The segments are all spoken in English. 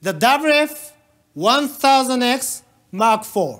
the WF-1000X Mark IV.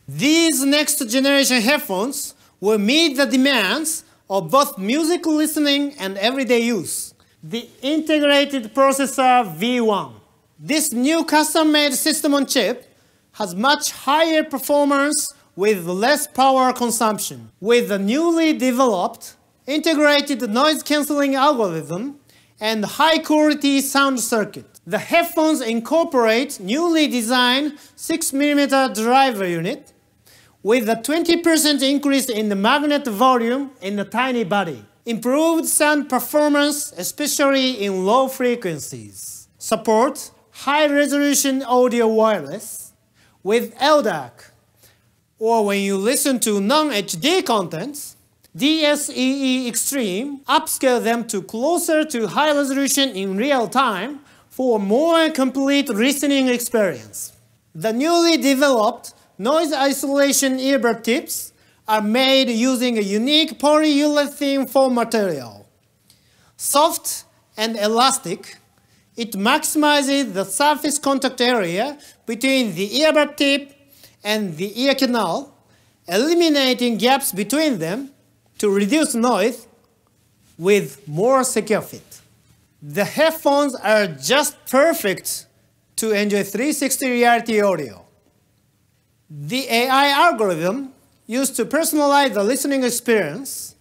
These next-generation headphones will meet the demands of both music listening and everyday use. The integrated processor V1. This new custom-made system-on-chip has much higher performance with less power consumption. With the newly developed integrated noise-canceling algorithm and high-quality sound circuit, the headphones incorporate newly designed 6mm driver unit with a 20% increase in the magnet volume in the tiny body. Improved sound performance, especially in low frequencies. Support high-resolution audio wireless with LDAC. Or when you listen to non-HD contents, DSEE Extreme upscale them to closer to high resolution in real time for a more complete listening experience. The newly developed noise isolation earbud tips are made using a unique polyurethane foam material. Soft and elastic, it maximizes the surface contact area between the earbud tip and the ear canal, eliminating gaps between them to reduce noise with more secure fit. The headphones are just perfect to enjoy 360 reality audio. The AI algorithm used to personalize the listening experience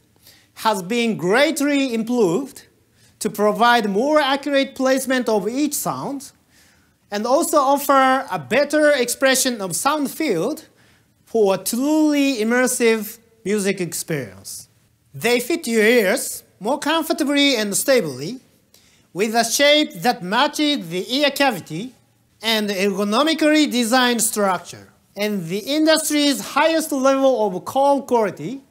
has been greatly improved to provide more accurate placement of each sound and also offer a better expression of sound field for a truly immersive music experience. They fit your ears more comfortably and stably with a shape that matches the ear cavity and ergonomically designed structure. And the industry's highest level of call quality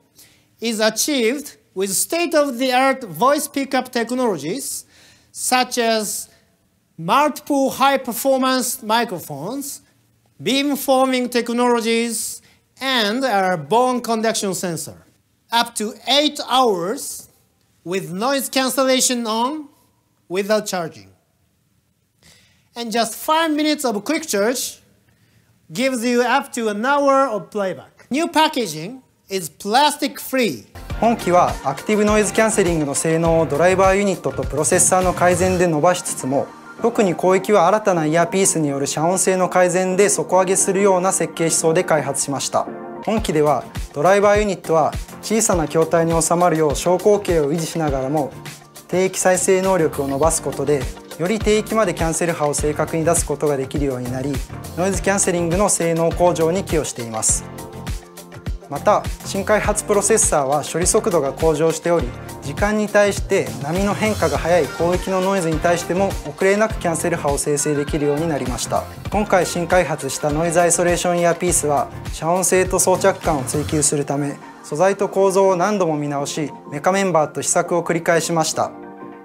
is achieved with state-of-the-art voice pickup technologies such as multiple high-performance microphones, beamforming technologies, and a bone conduction sensor. Up to 8 hours with noise cancellation on without charging. And just 5 minutes of quick charge gives you up to an hour of playback. New packaging is plastic free. 本機はアクティブノイズキャンセリングの性能をドライバーユニットとプロセッサーの改善で伸ばしつつも、特に広域は新たなイヤーピースによる遮音性の改善で底上げするような設計思想で開発しました。本機ではドライバーユニットは小さな筐体に収まるよう小口径を維持しながらも低域再生能力を伸ばすことでより低域までキャンセル波を正確に出すことができるようになり、ノイズキャンセリングの性能向上に寄与しています。また新開発プロセッサーは処理速度が向上しており、時間に対して波の変化が速い広域のノイズに対しても遅れなくキャンセル波を生成できるようになりました。今回新開発したノイズアイソレーションイヤーピースは遮音性と装着感を追求するため、素材と構造を何度も見直し、メカメンバーと試作を繰り返しました。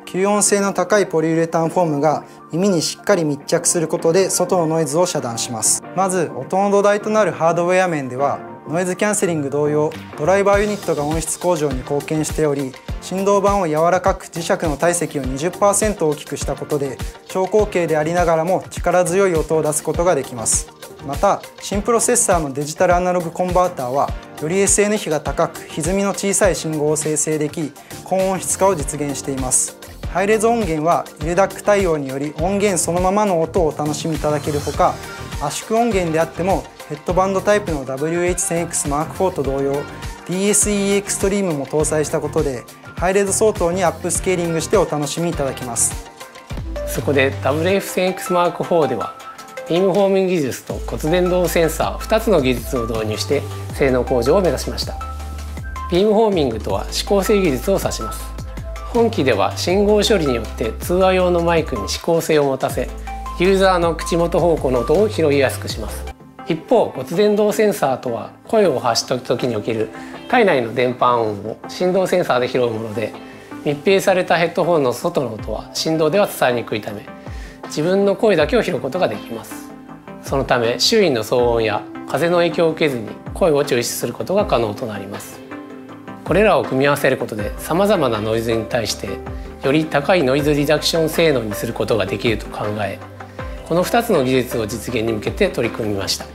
吸音性の高いポリウレタンフォームが耳にしっかり密着することで外のノイズを遮断します。まず音の土台となるハードウェア面ではノイズキャンセリング同様ドライバーユニットが音質向上に貢献しており、振動板を柔らかく磁石の体積を 20% 大きくしたことで長口径でありながらも力強い音を出すことができます。また新プロセッサーのデジタルアナログコンバーターはより SN 比が高く歪みの小さい信号を生成でき、高音質化を実現しています。ハイレゾ音源は LDAC 対応により音源そのままの音をお楽しみいただけるほか、圧縮音源であってもヘッドバンドタイプの WH-1000X Mark IV と同様 DSEE エクストリームも搭載したことでハイレゾ相当にアップスケーリングしてお楽しみいただけます。そこで WF-1000X Mark IV ではビームフォーミング技術と骨伝導センサー2つの技術を導入して性能向上を目指しました。ビームフォーミングとは指向性技術を指します。本機では信号処理によって通話用のマイクに指向性を持たせ、ユーザーの口元方向の音を拾いやすくします。一方、骨伝導センサーとは声を発した時における体内の電波音を振動センサーで拾うもので、密閉されたヘッドホンの外の音は振動では伝えにくいため、自分の声だけを拾うことができます。そのため周囲の騒音や風の影響を受けずに声を抽出することが可能となります。これらを組み合わせることでさまざまなノイズに対してより高いノイズリダクション性能にすることができると考え、この2つの技術を実現に向けて取り組みました。